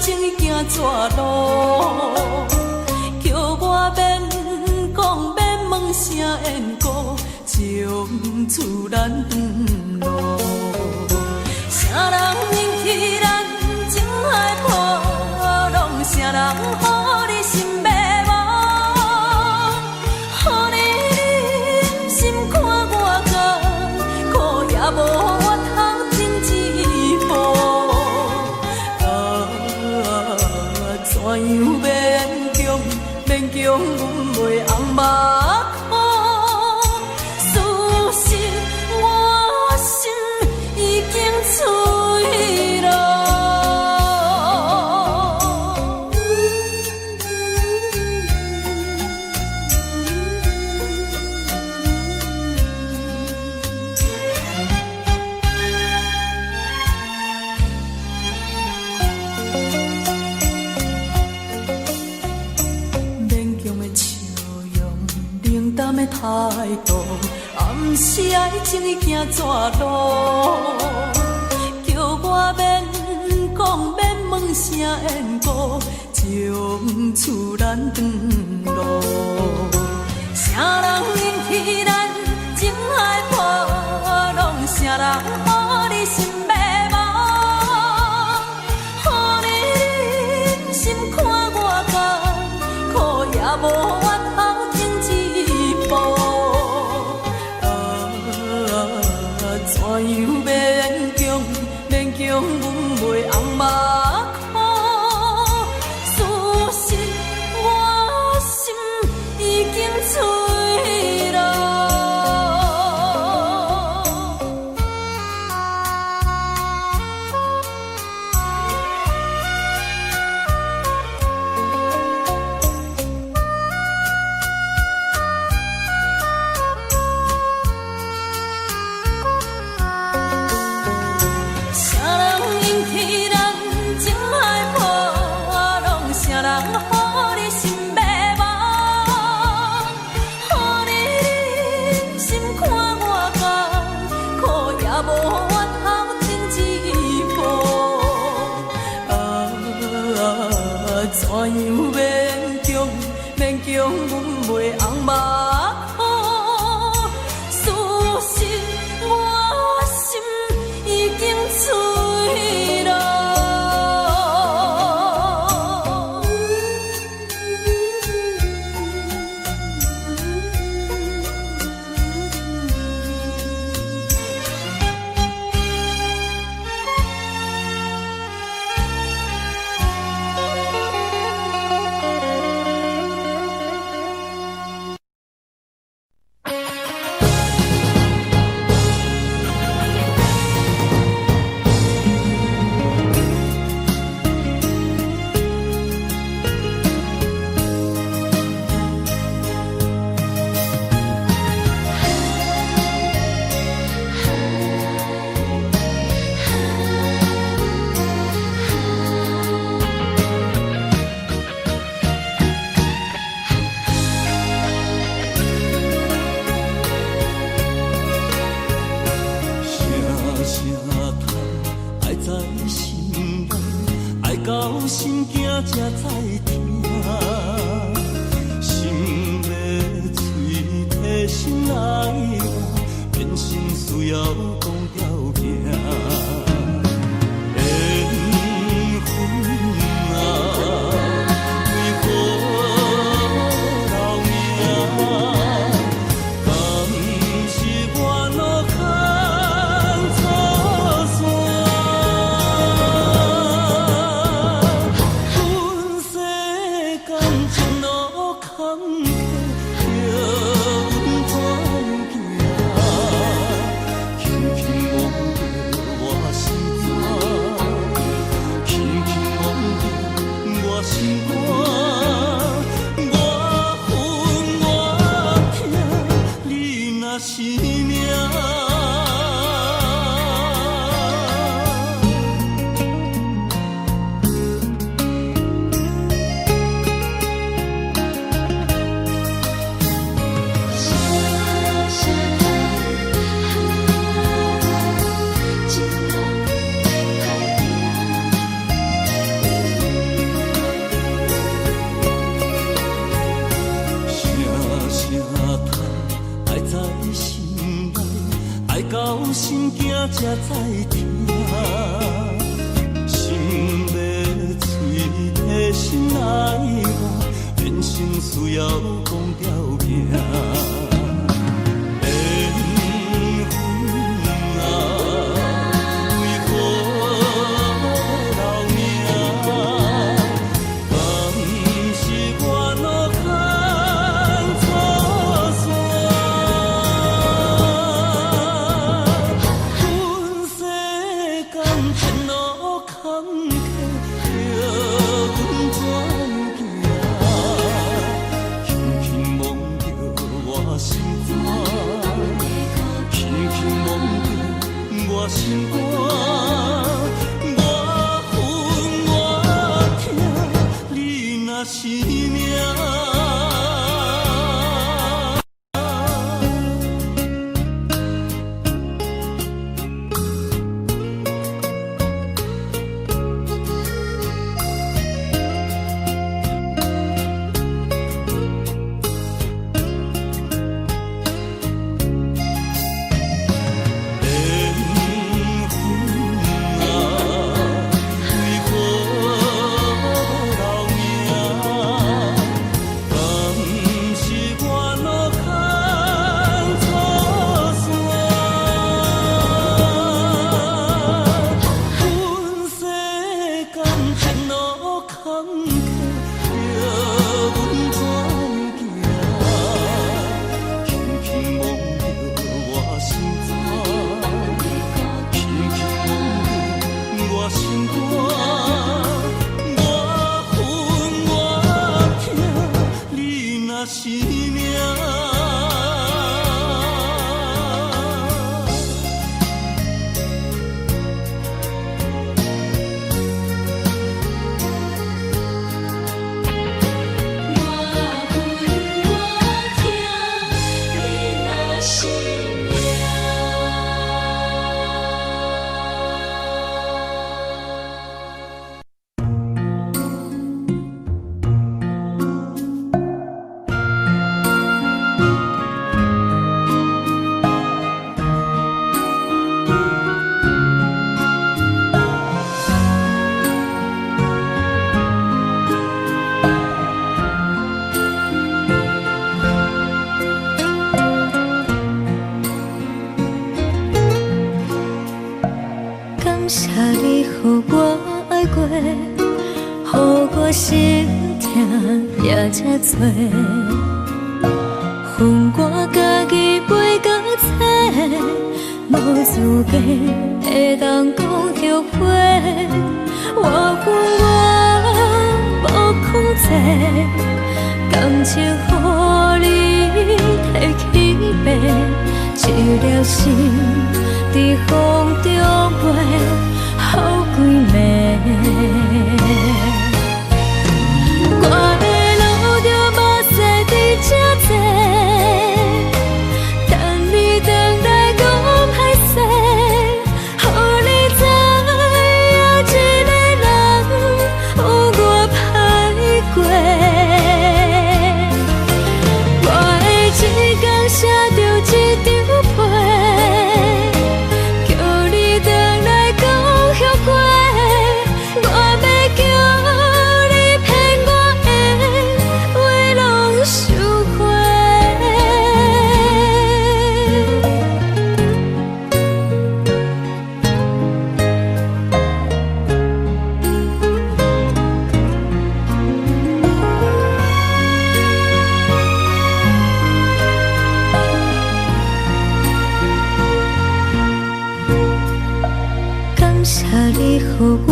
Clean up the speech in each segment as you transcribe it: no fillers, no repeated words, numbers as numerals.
情行绝路，叫我免讲免问声缘故，从厝咱转路。啥人引起咱情海波浪？啥人予你心迷惘？予你心看我甘，苦也无。怎样勉强，阮袂红目眶。事实我心已经碎了。的态度，暗示爱情已行绝路，叫我免讲免问声缘故，从厝咱转路。啥人引起咱情海波浪？啥人予你心迷惘？予你心看我甘，苦也无。怎样勉强，阮袂红目眶。事实我心已经碎了。怎样勉强，阮袂红目眶。事实我心已经碎了。心惊才知听，心要嘴替心来听，变心需要讲条件。轻轻才知听，心要碎，提心爱我，人生需要讲条命。心肝，我恨我痛，你若是命。心痛也这多，恨我家己袂到切，无资格会当讲后悔。我恨我无控制，感情予你提起白，一粒心在风中飞，好几暝。我的路着目屎伫这多，等你回来讲歹势，予你知影一个人有我歹过。我的一天写着一张被，叫你回来讲后悔。我要叫你予我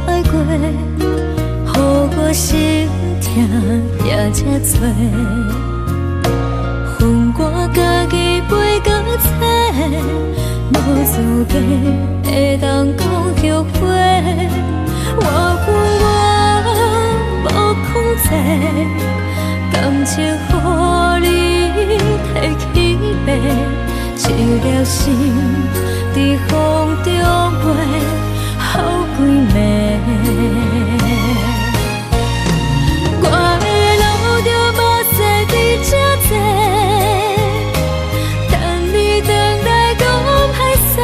爱过，予我心痛也这多，恨我家己袂到切，无资格会当讲后悔。我恨我无控制，感情予你提起白，一粒心在风中飞。好几暝，我的路着目屎伫这多，等你回来讲歹势，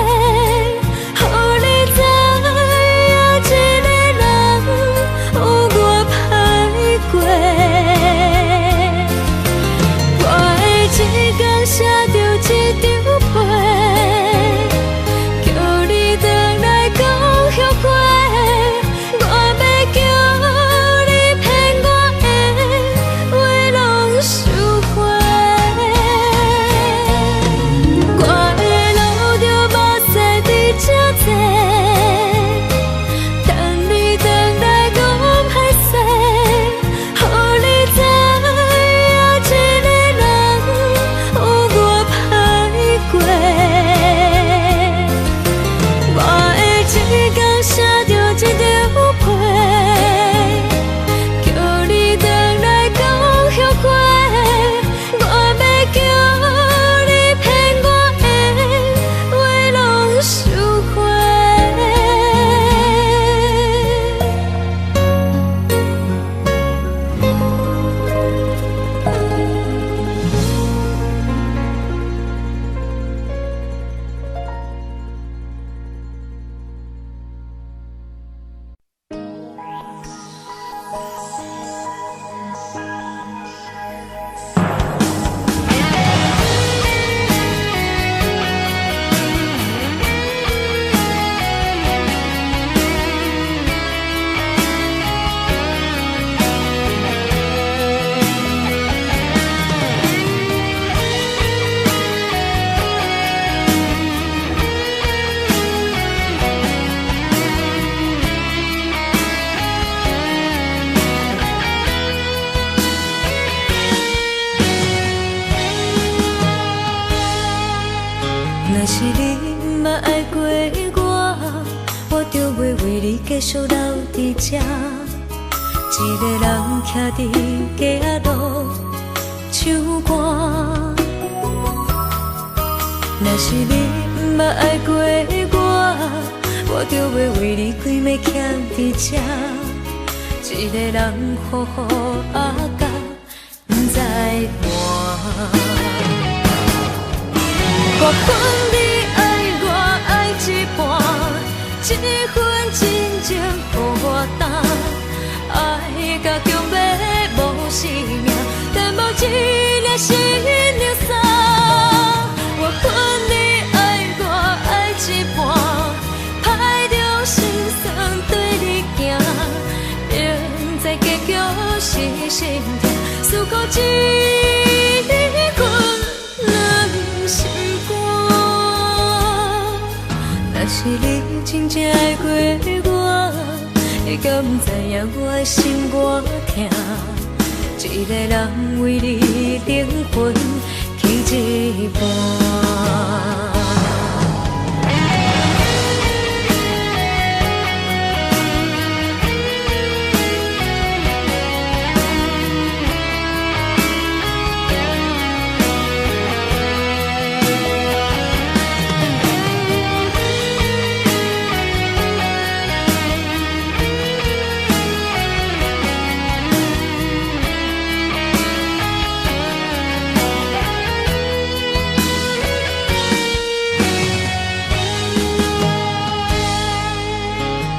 继续留伫这，一个人徛伫街仔路唱歌。若是你毋捌爱过我就要为你规暝徛伫这，一个人好好啊甲毋知伴。我分你爱我爱一半，一份真情予我担，爱甲强要无生命，但无一粒心流洒。我分你爱我爱一半，歹着心酸对你行，明知结局是心痛，思苦一困两心肝。若是你真正爱过我，会敢不知影我的心偌痛？一个人为你灵魂起一半。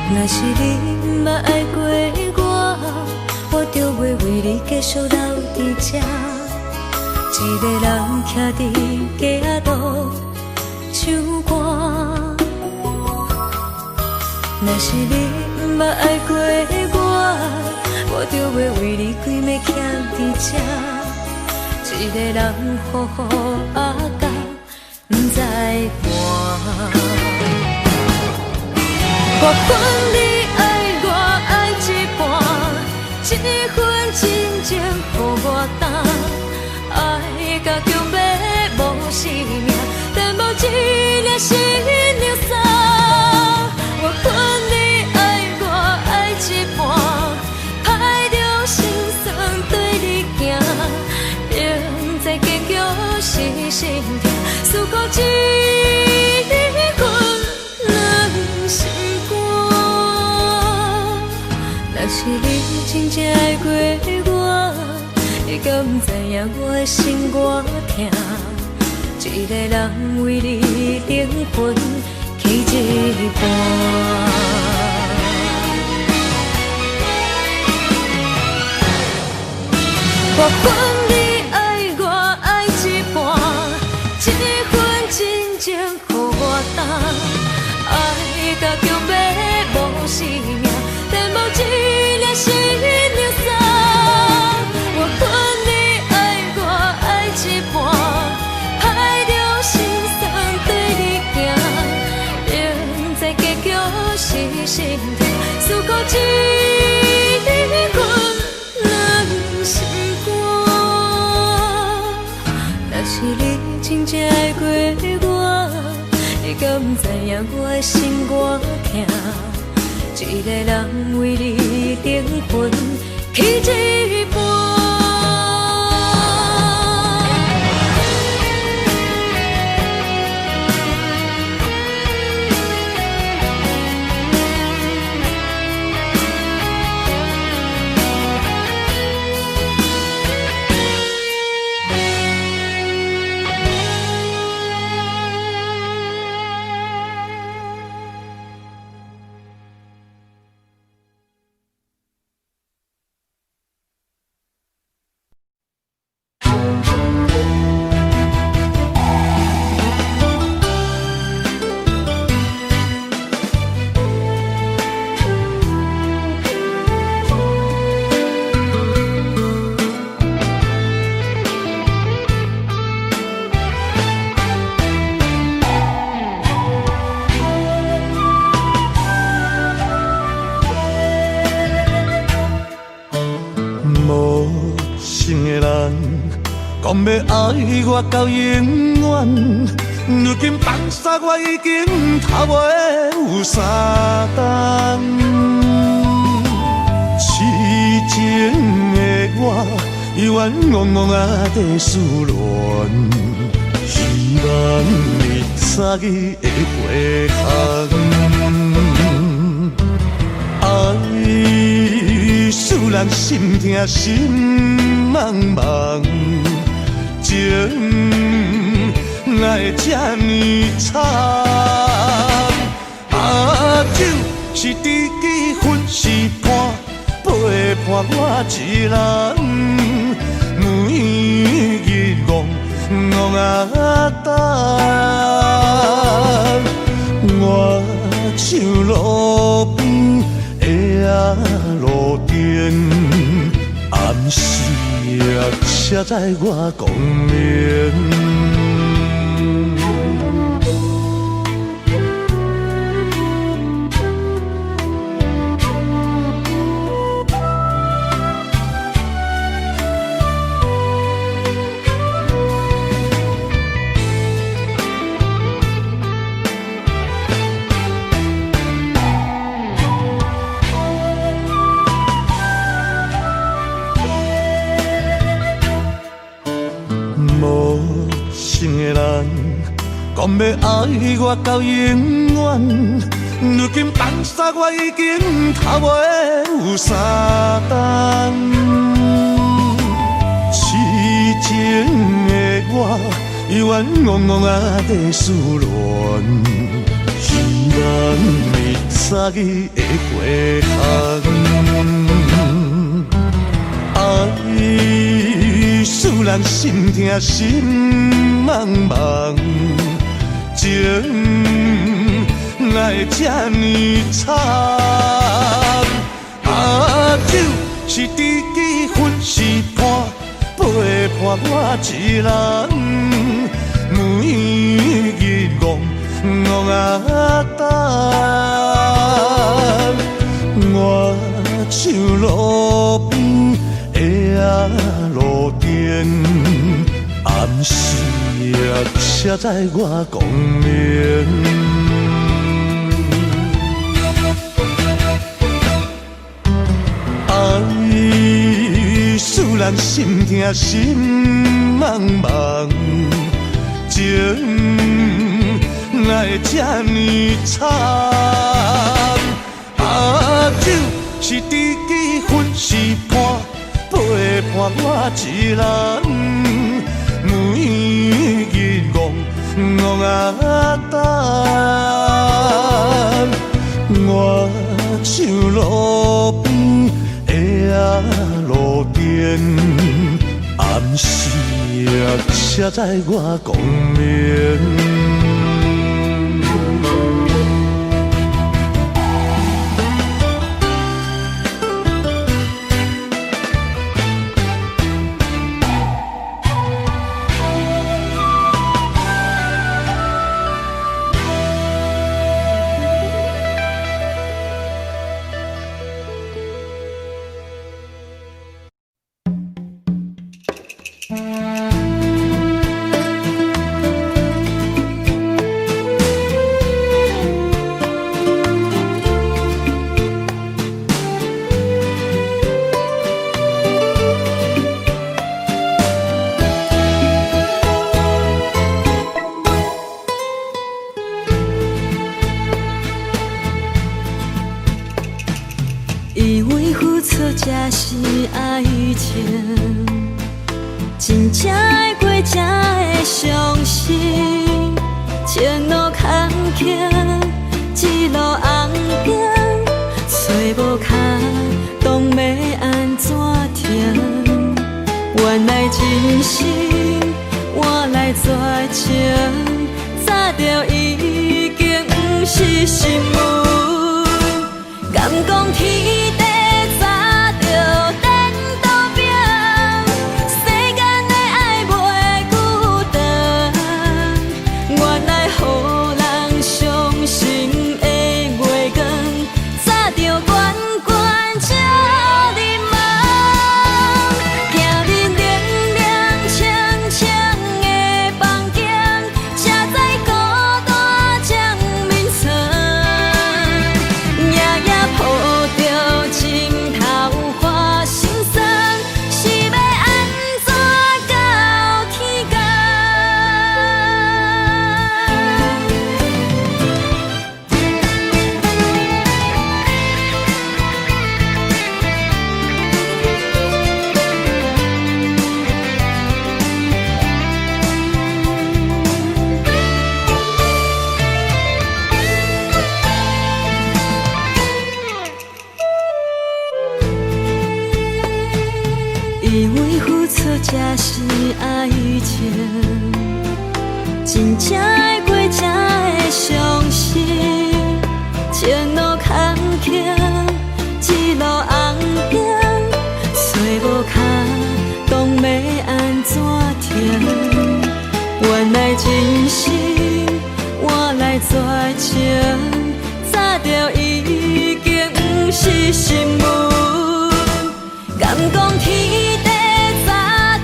若是你毋捌爱过我就要为你继续留伫这，一个人徛伫街仔路唱歌。若是你毋捌爱过我就要为你规暝徛伫这，一个人好好啊甲毋知伴。我分你爱我爱一半，一份真情予我担，爱甲强要无生命，但无一粒心流洒。我分你爱我爱一半，歹着心酸对你行，明知结局是心痛，思苦一困两心。若是你真正爱过我，会敢不知影我的心偌痛？一个人为你灵魂起一半。我分你爱我爱一半，一份真情予我担，爱甲强要无生命，但无一粒心流洒。我分你爱我爱一半，歹着心酸对你行，明知结局是心痛，思苦一困两心肝。若是你真正爱过我，会敢不知影我的心偌痛？一个人为你灵魂起一半。讲要爱我到永远，如今放下我已经头尾有三冬，痴情的我冤枉枉啊在思恋，希望你早日会回空。爱使人心痛心茫茫，情爱这呢惨，酒是知己，恨是伴，陪伴我一人，每日戆啊等。我像路边的路灯，暗时车载我光明。讲要爱我到永远，如今放下我已经头尾有三冬。痴情的我冤枉枉啊在思恋，希望你早日会回空。爱使人心痛心茫茫。情爱这呢惨，酒是知己，恨是伴，陪伴我一人，每日戆啊等。我像路边的路灯，暗时车载我光明。爱使人心痛心茫茫，情爱这呢惨。酒是知己，恨是伴，陪伴我一人，每日戆啊等。我像路边的路灯，暗时车载我光明。以为付出才是爱情，真正爱过才会相信。前路坎坷，一路红灯，找无脚，当要安怎停？原来真心换来绝情，早就已经不是心梦。敢讲天地早就颠倒平，世间的爱袂孤单。原来予人伤心的月光，早就悬悬照你梦。行入凉凉清清的房间，车载以为付出才是爱情，真正的过才会相信。前路坎坷，一路红灯，找无脚，当要安怎停？原来真心换来绝情，早就已经不是新闻。敢讲天地早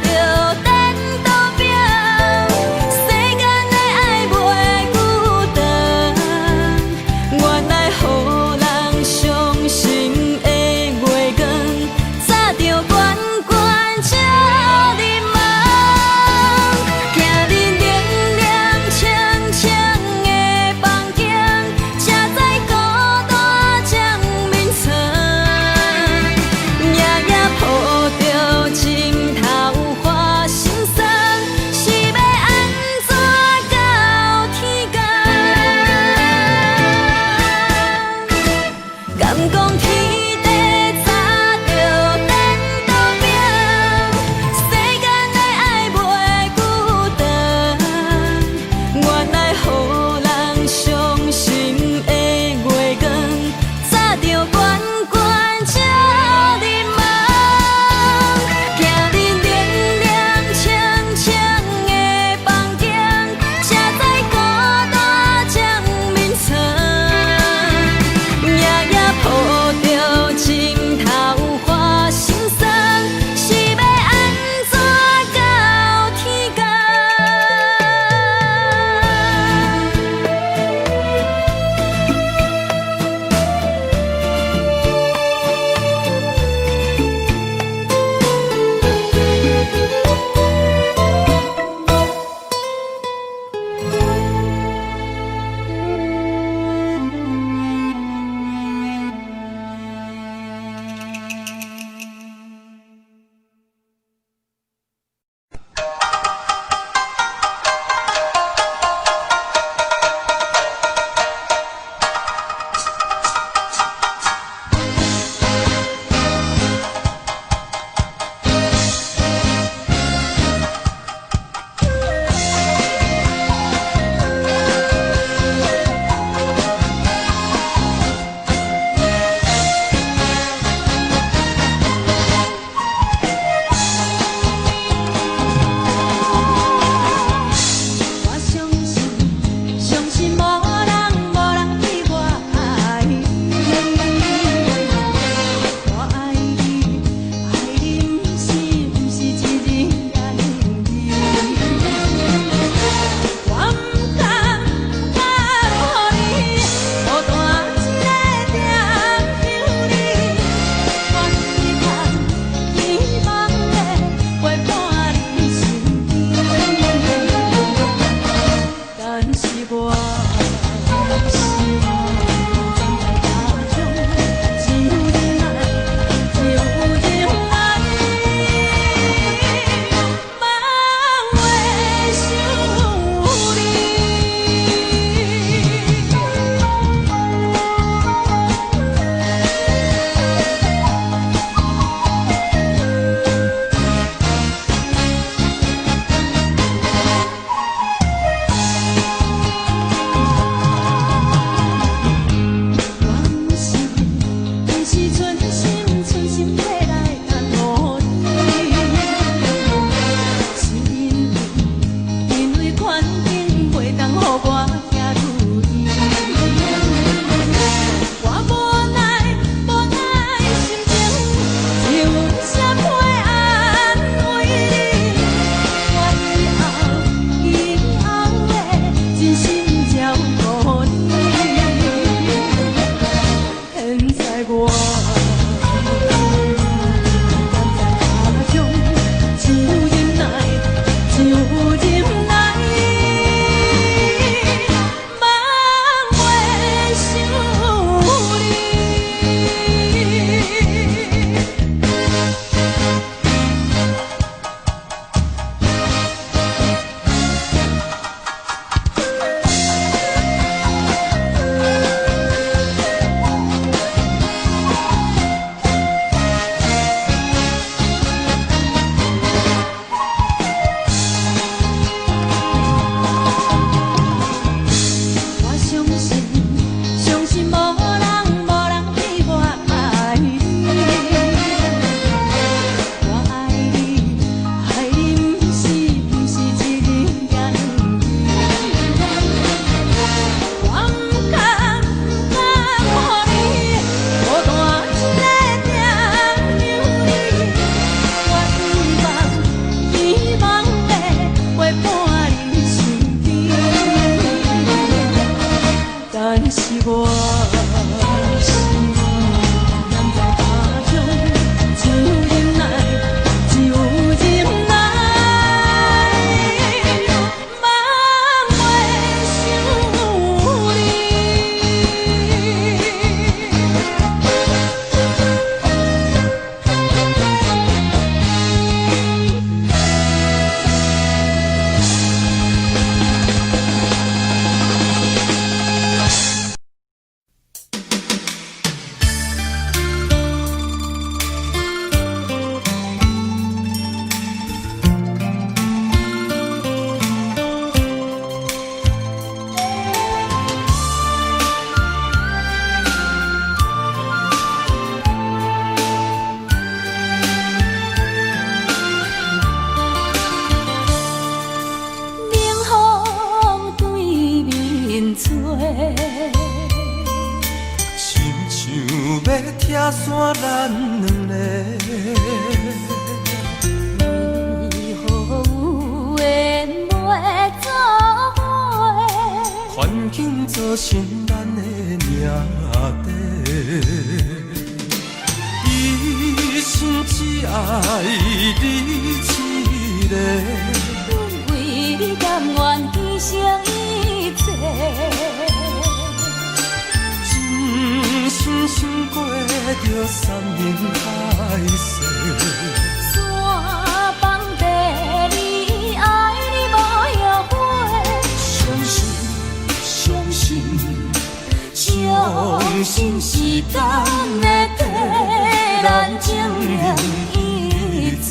就等到拼，世间的爱袂孤单。原来予人伤心的月光，早就悬悬照你梦。行日凉凉清清的房间，才知孤单将眠床。夜夜抱着咱两个。为何有缘袂做伙？环境造成咱的命地，一生只爱你一个。阮为你甘愿牺牲一切。真心心过着山盟海誓，山崩地离，爱你无后悔。相信相信相信时间会替咱证明一切。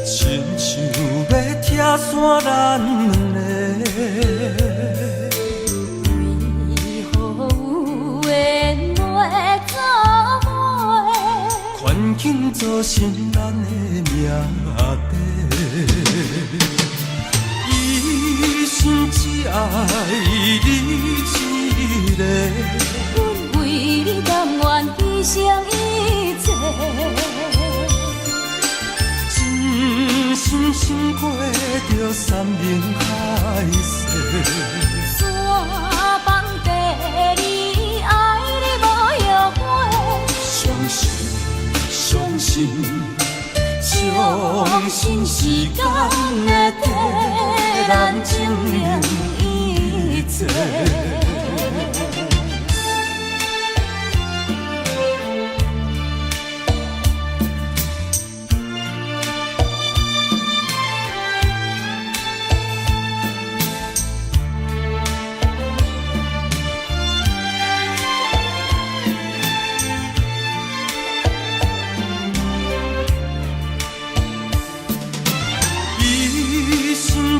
亲像要拆散咱两个，为何有缘袂做伙？环境造成咱的命地，一生只爱你一个。阮为你甘愿牺牲一切。真心心过着山盟海誓，山崩地离，爱你无后悔。相信相信相信时间会替咱证明一切。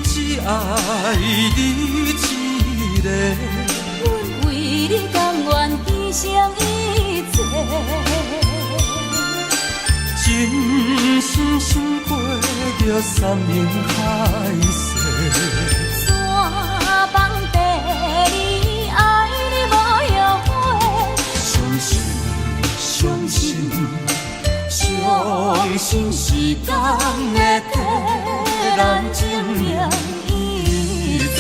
只爱你一个，阮为你甘愿牺牲一切。真心心过着山盟海誓，山崩地离，爱你无后悔。相信相信相信时间会替咱证明一切。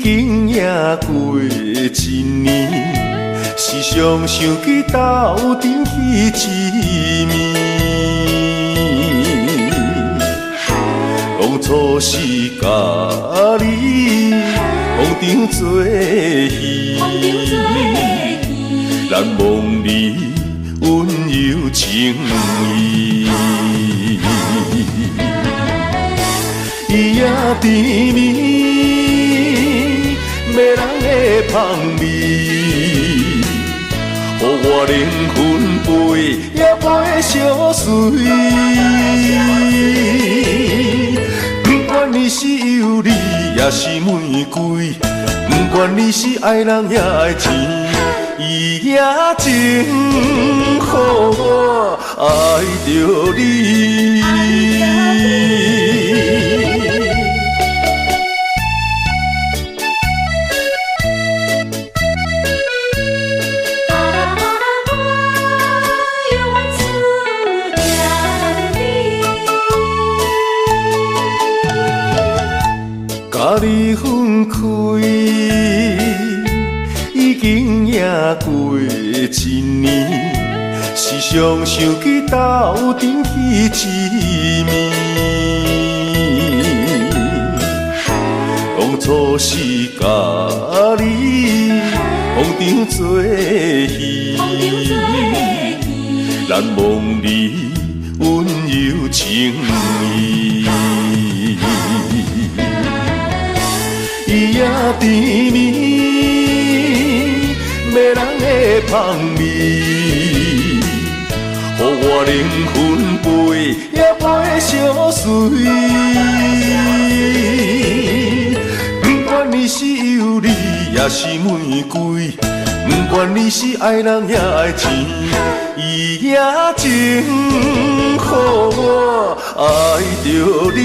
经也过一年，时常想起斗阵彼一面。当初是甲你红场作戏，难忘你温柔情意。伊也甜蜜，迷人的香味，予我灵魂飞也飞相随。不管你是尤里也是玫瑰，不管你是爱人也爱钱，伊也情予我爱着你。甲你分开，已经也过一年，时常想起斗阵彼一面。当初是甲你红场作戏，难忘你温柔情意。伊也甜蜜，迷人的香味，予我灵魂飞也飞相随。不管你是尤里也是玫瑰，不管你是爱人也爱钱，伊也情予我爱着你。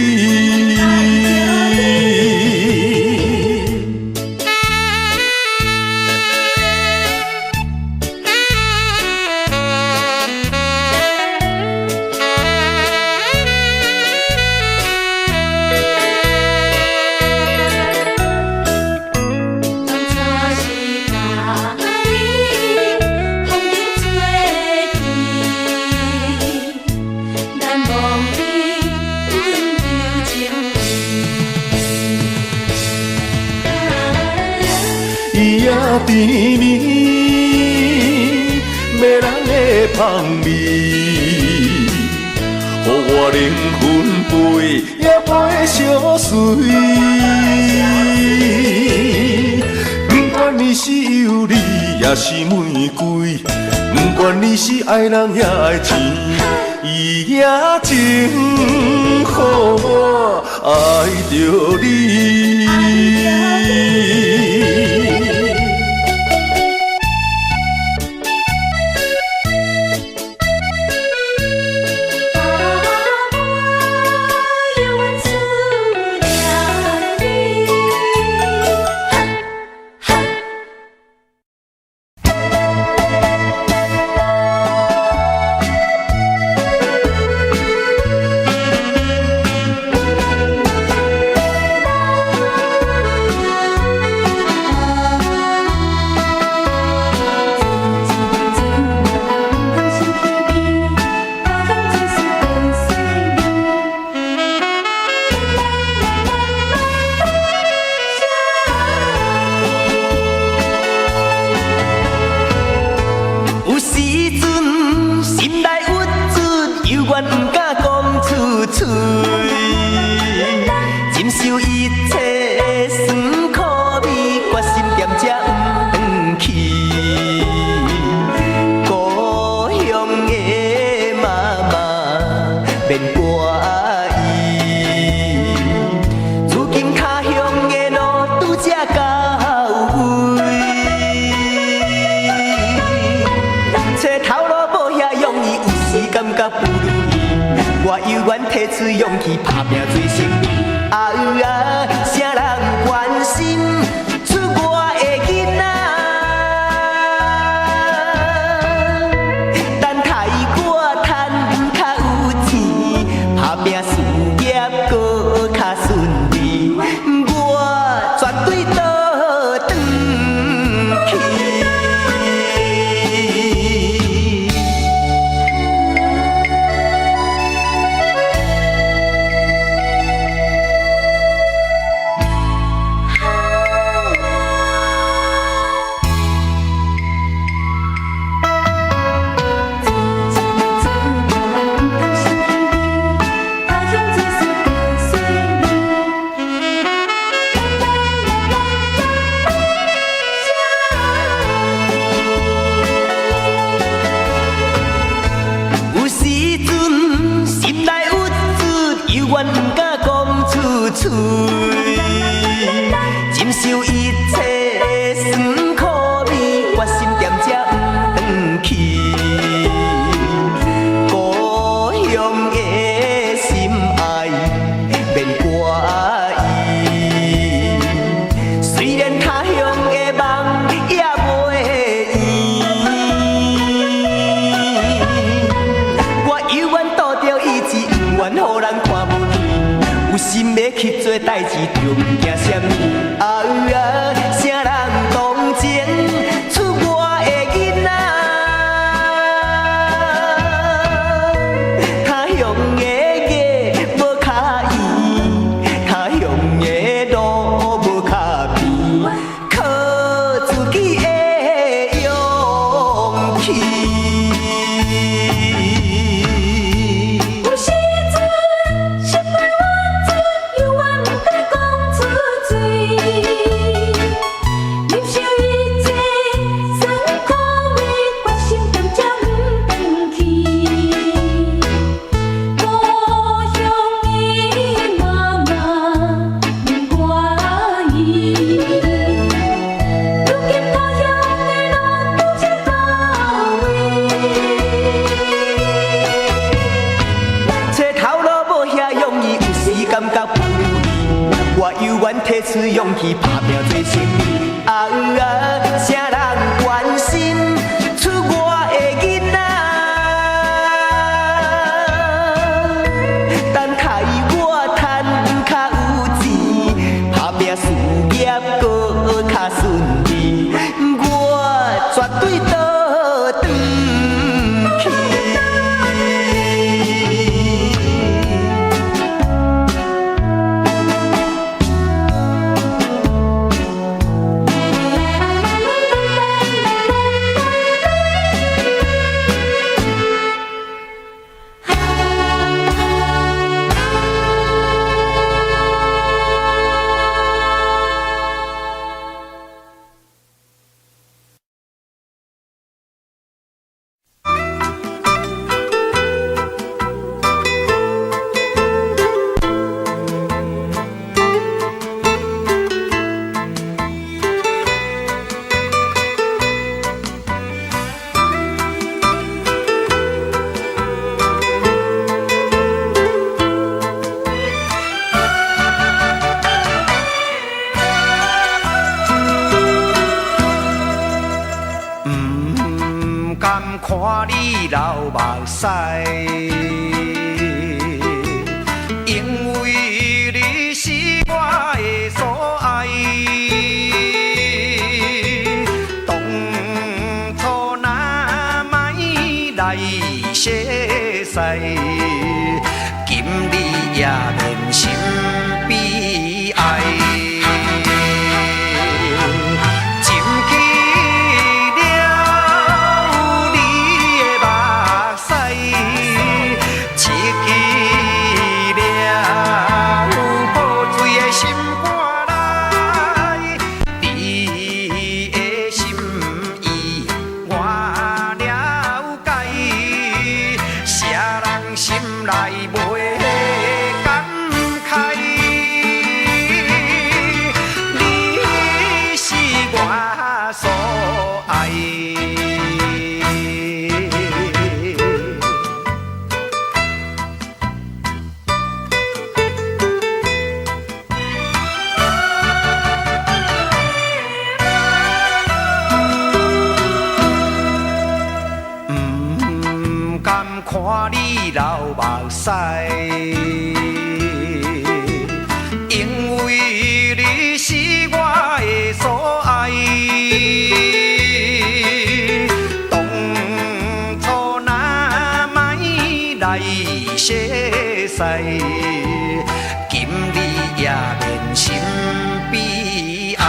伊也甜蜜，迷人的香味，予我灵魂飞也飞相随。不管你是尤里也是玫瑰，不管你是爱人也爱钱，伊也情予我爱着你。我犹原提出勇气，打拼追生命。啊啊，啥人关心出我的囡仔？等待我赚较有钱，打拼事业搁较顺利，我绝对倒阮不敢讲出嘴，忍受一切酸苦味，决心踮遮不转去。故乡的心爱免挂意，虽然他乡的梦也袂圆，我犹原拄着意志，不愿予人看不见。有心要去做代志，就毋惊啥物。啥人同情出我的囡仔？他乡的夜无较圆，他乡的路无较平，靠自己的勇气。有时阵心内怨憎，犹原不敢讲出嘴，忍受一切酸苦味，决心踮遮不转去。故乡的妈妈免怪意，如今他乡的路拄则到位。找头路无遐容易，有时感觉不如意。我犹原提出勇气，打拼做生意。啥人关心出我的囡仔？等待我赚较有钱，打拼事业搁较顺利，我绝对倒转去。不甘看你流目屎，因为你是我的所爱。当初若莫来写使，今你也免心悲哀。看你流目屎，因为你是我的所爱。当初若莫来写使，今你也免心悲哀。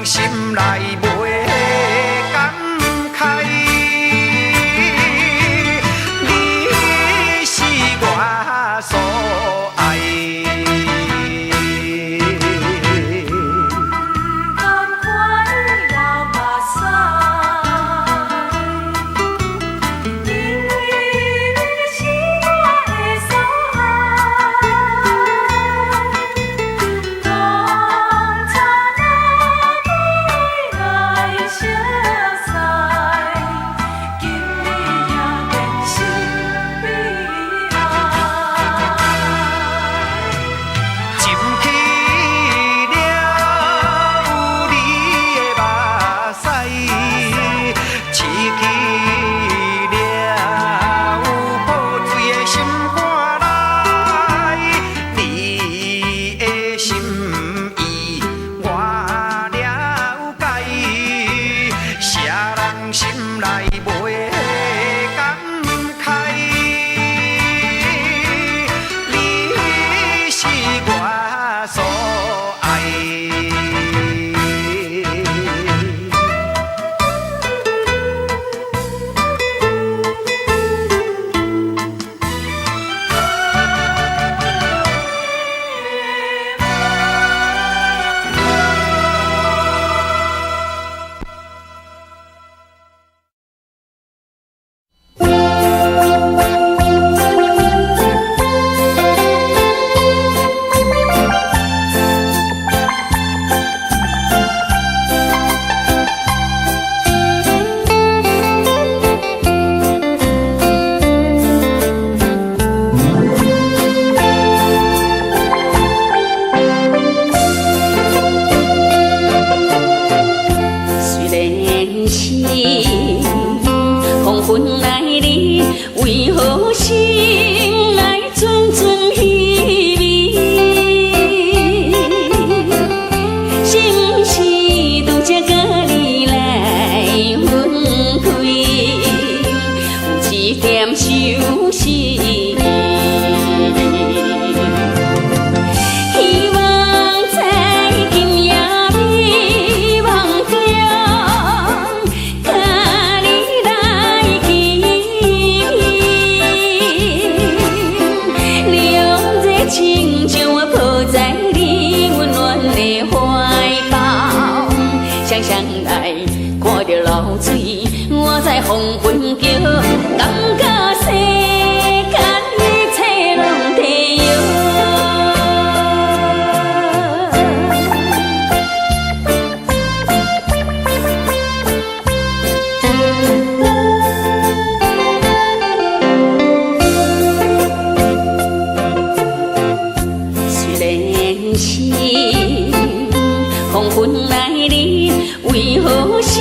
心你，为何心内阵阵稀微？是不是拄则甲你来分开，有一点相思？流水，我在黄昏桥，感觉世间一切拢地虽然是黄昏来临，为何心？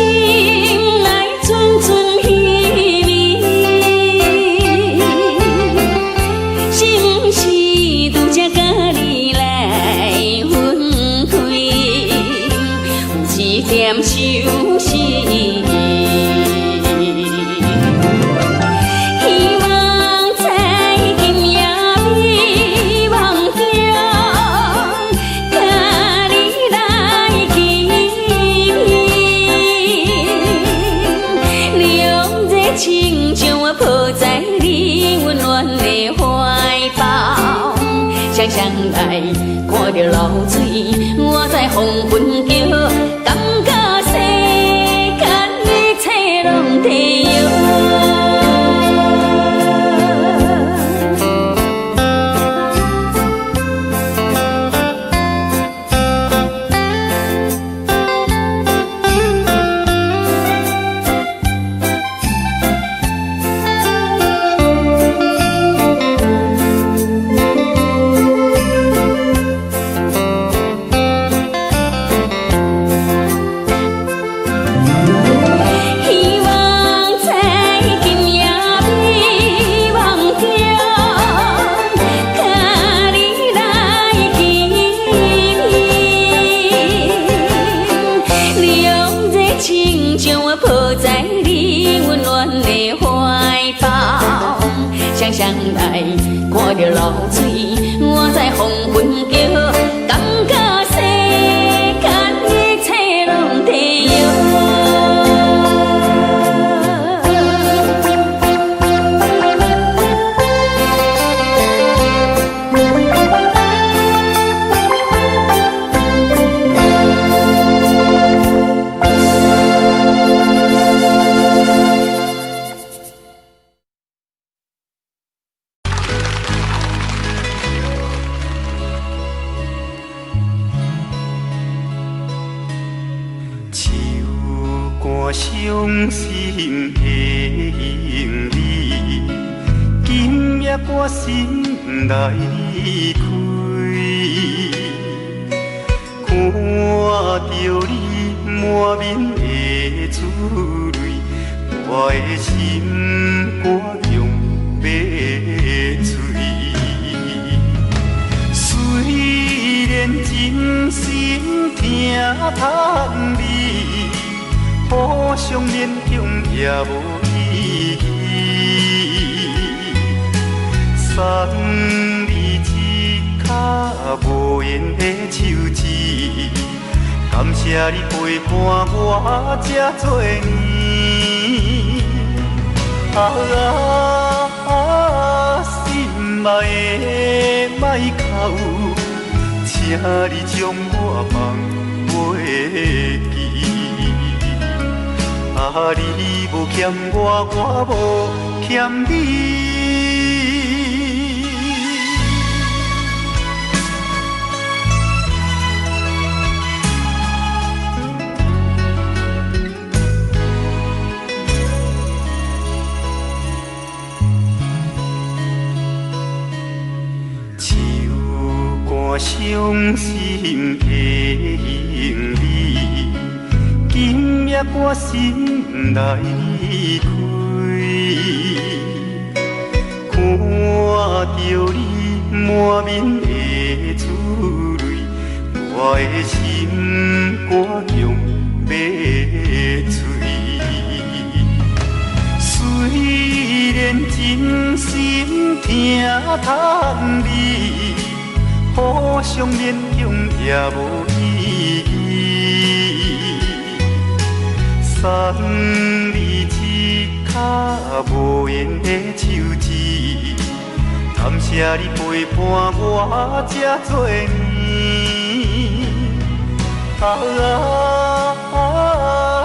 点相思，希望在今夜美梦中，甲你来见面，两热情将我抱在你温暖的怀抱，想想来看着流水，我在黄昏桥。感觉世间一切拢地想来看着流水，我在黄昏桥，感觉世间一切拢地伤心的行李，今夜我心来开，看着你满面的珠泪，我的心肝用要碎。虽然真心疼叹你。互相勉强也无意义，送你一卡无言的手指，感谢你陪伴我这多年。心爱的莫哭，请你将我放袂记。你无欠我，我无欠你。手竿伤心的行李。今夜我心来开，然真心疼叹你，互相勉强也无意义。送你一脚无缘的手指，感谢你陪伴我这多年。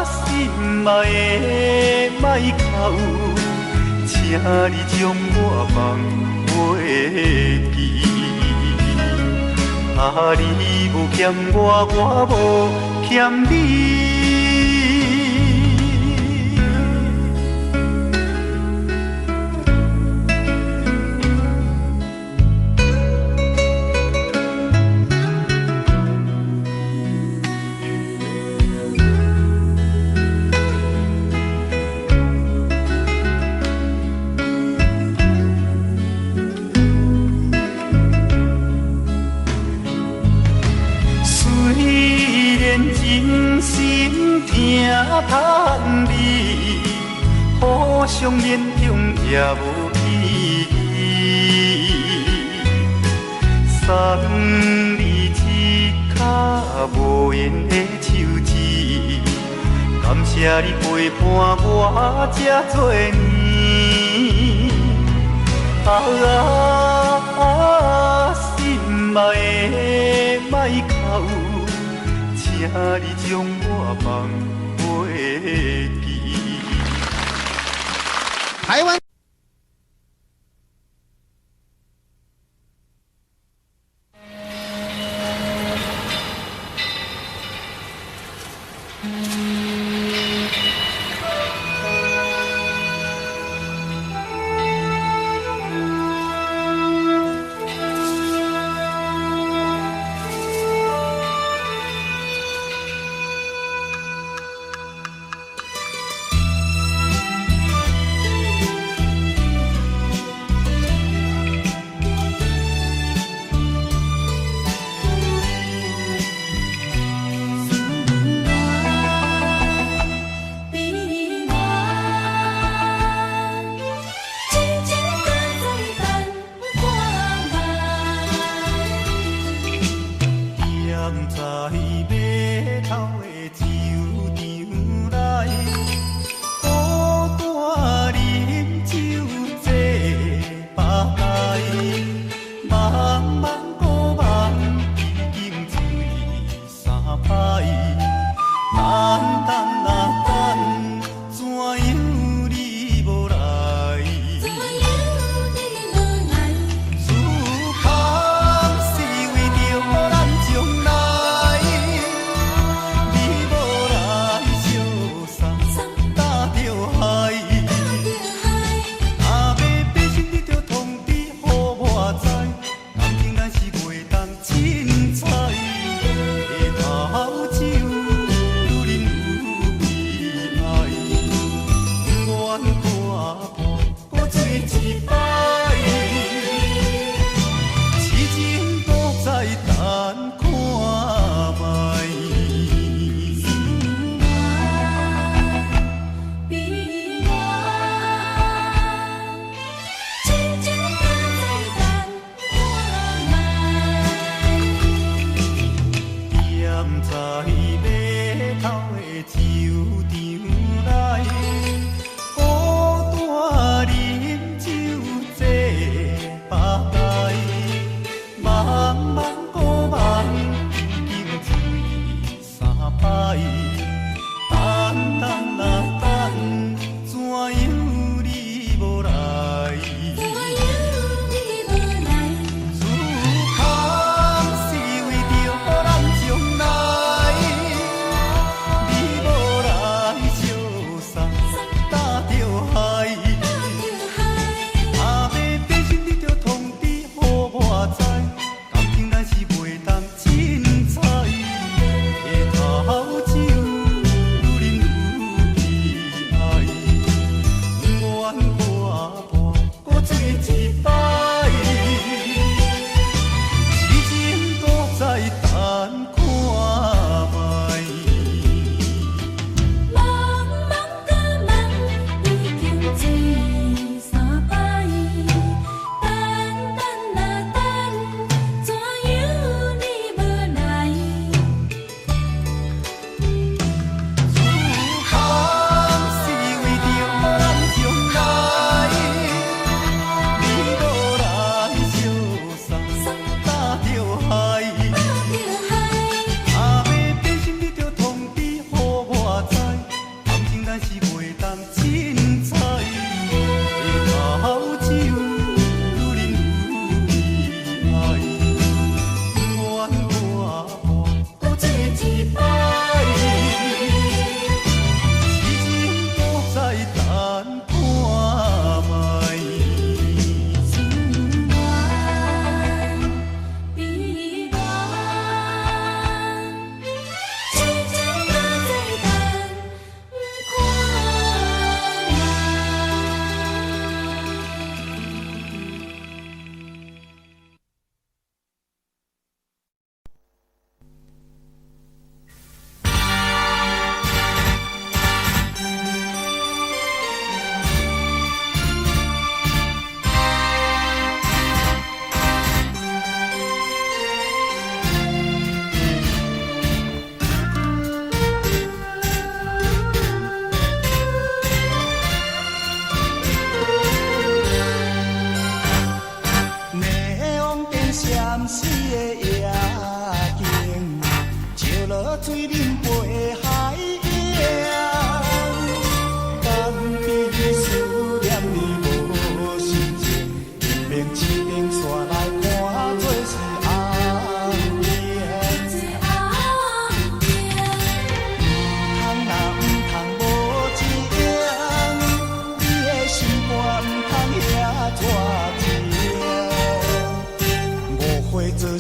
心爱的莫哭，请你将我放袂记。你无欠我，我无欠你。叹你，互相勉强也无意义。送你一脚无缘的手指，感谢你陪伴我这多年。心爱的莫哭，请你将我放袂记。台湾。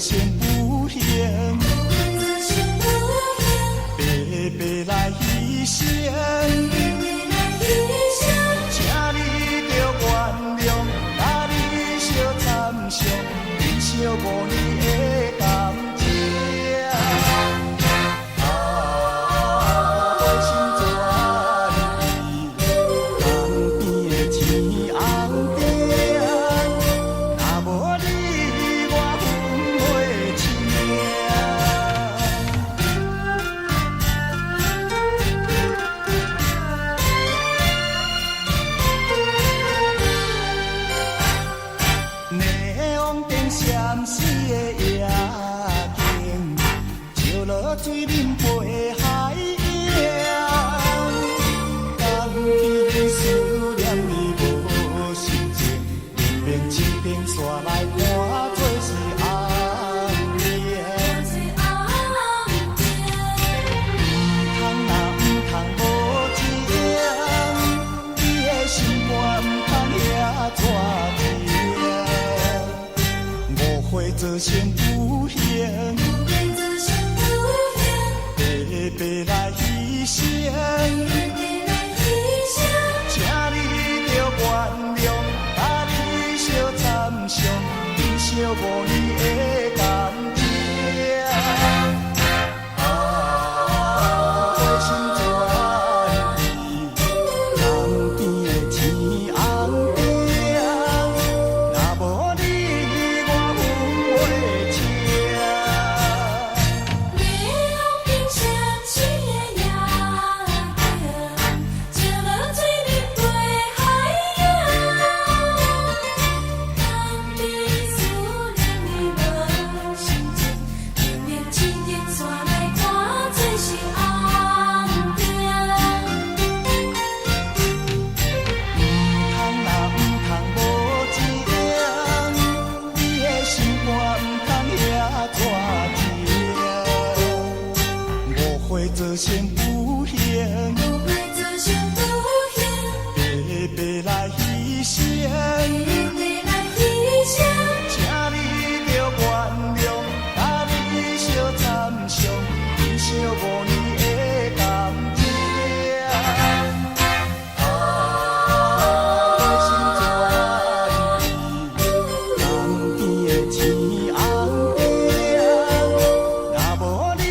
仙不行，白白来牺牲，请你着原谅，甲你相参详，珍惜5年的感情。水面陪海洋，当你思念你无心情，绵绵青萍线来看做是红颜。唔通无情，你的心肝唔通遐绝情，误会做成不幸。白白来牺牲，请你着原谅，甲你相参详，珍惜5年的感情。花心转意，江边的天红顶，若无你我分袂清。做成不幸，白白来牺牲，请你着原谅，甲你相参详，珍惜5年的感情。花心转意，江边的天红顶，若无你。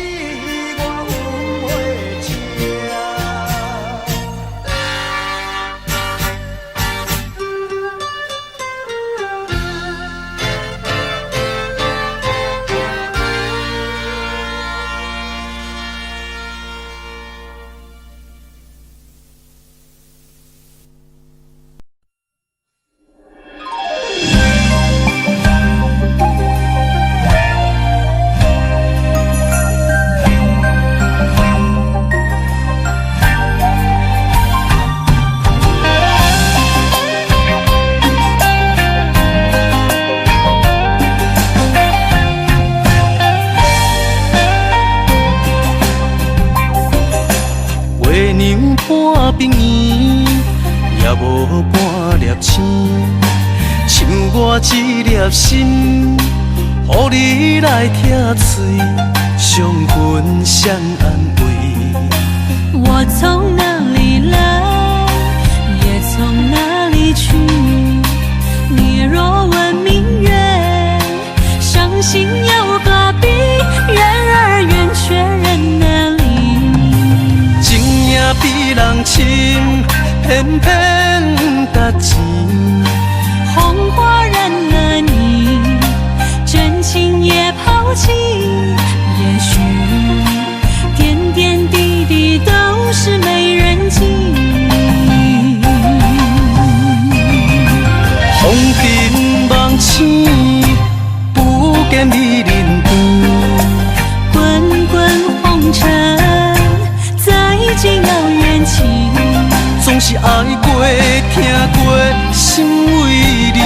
半冰圆，也无半粒星，像我一粒心，予你来疼碎，相分相安慰。我从哪里来，也从哪里去。你若问明月，伤心又何必？缘而圆，却人难离。情也比人深，偏偏搭钱。红花染了你，真情也抛弃。也许点点滴滴都是没人记。风平浪静，不见你人端。滚滚红尘，再见遥远情。总是爱过，听过，心为你。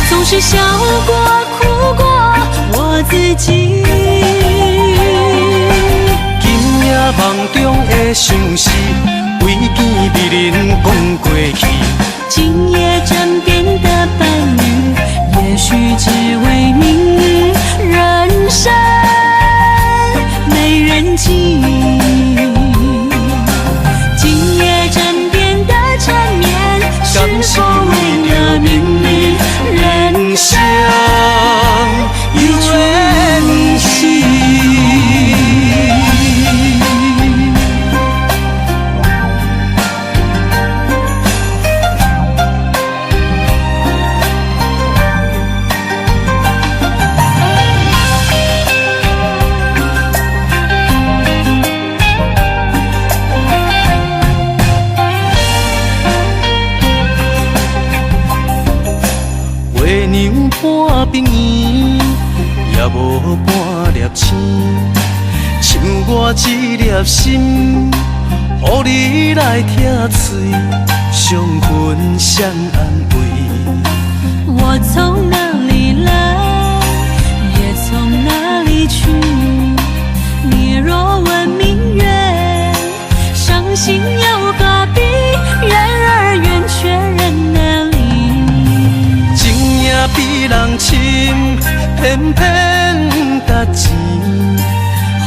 总是笑过，哭过，我自己。今夜梦中的相思，为见美人讲过去。今夜枕边的伴侣，也许只为明为了名利，人生有缘死。月娘半边圆，也无半粒星，像我一粒心，予你来疼碎，相分相安慰。我从哪里来，也从哪里去。你若问明月，伤心有何必？缘儿圆，却人难离。情也比人深，偏偏值钱。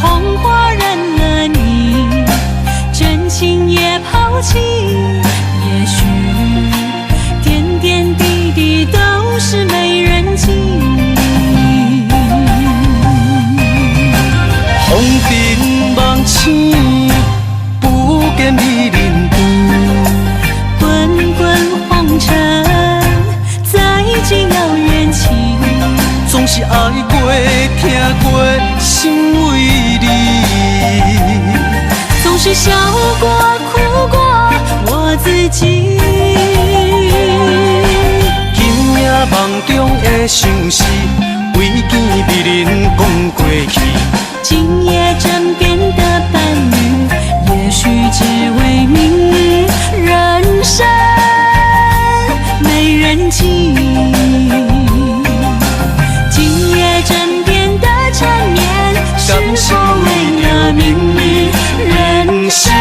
红花染了你，真情也抛弃。也许点点滴滴都是没人记。风平梦醒，不见美人灯。滚滚红尘，再见遥远情。总是爱过、听过，心为你。总是笑过、哭过，我自己。今夜梦中的相思，为见美人讲过去。今夜枕边的伴侣，也许只为名利。人生没人记。今夜枕边的缠绵，是否为了名利？人生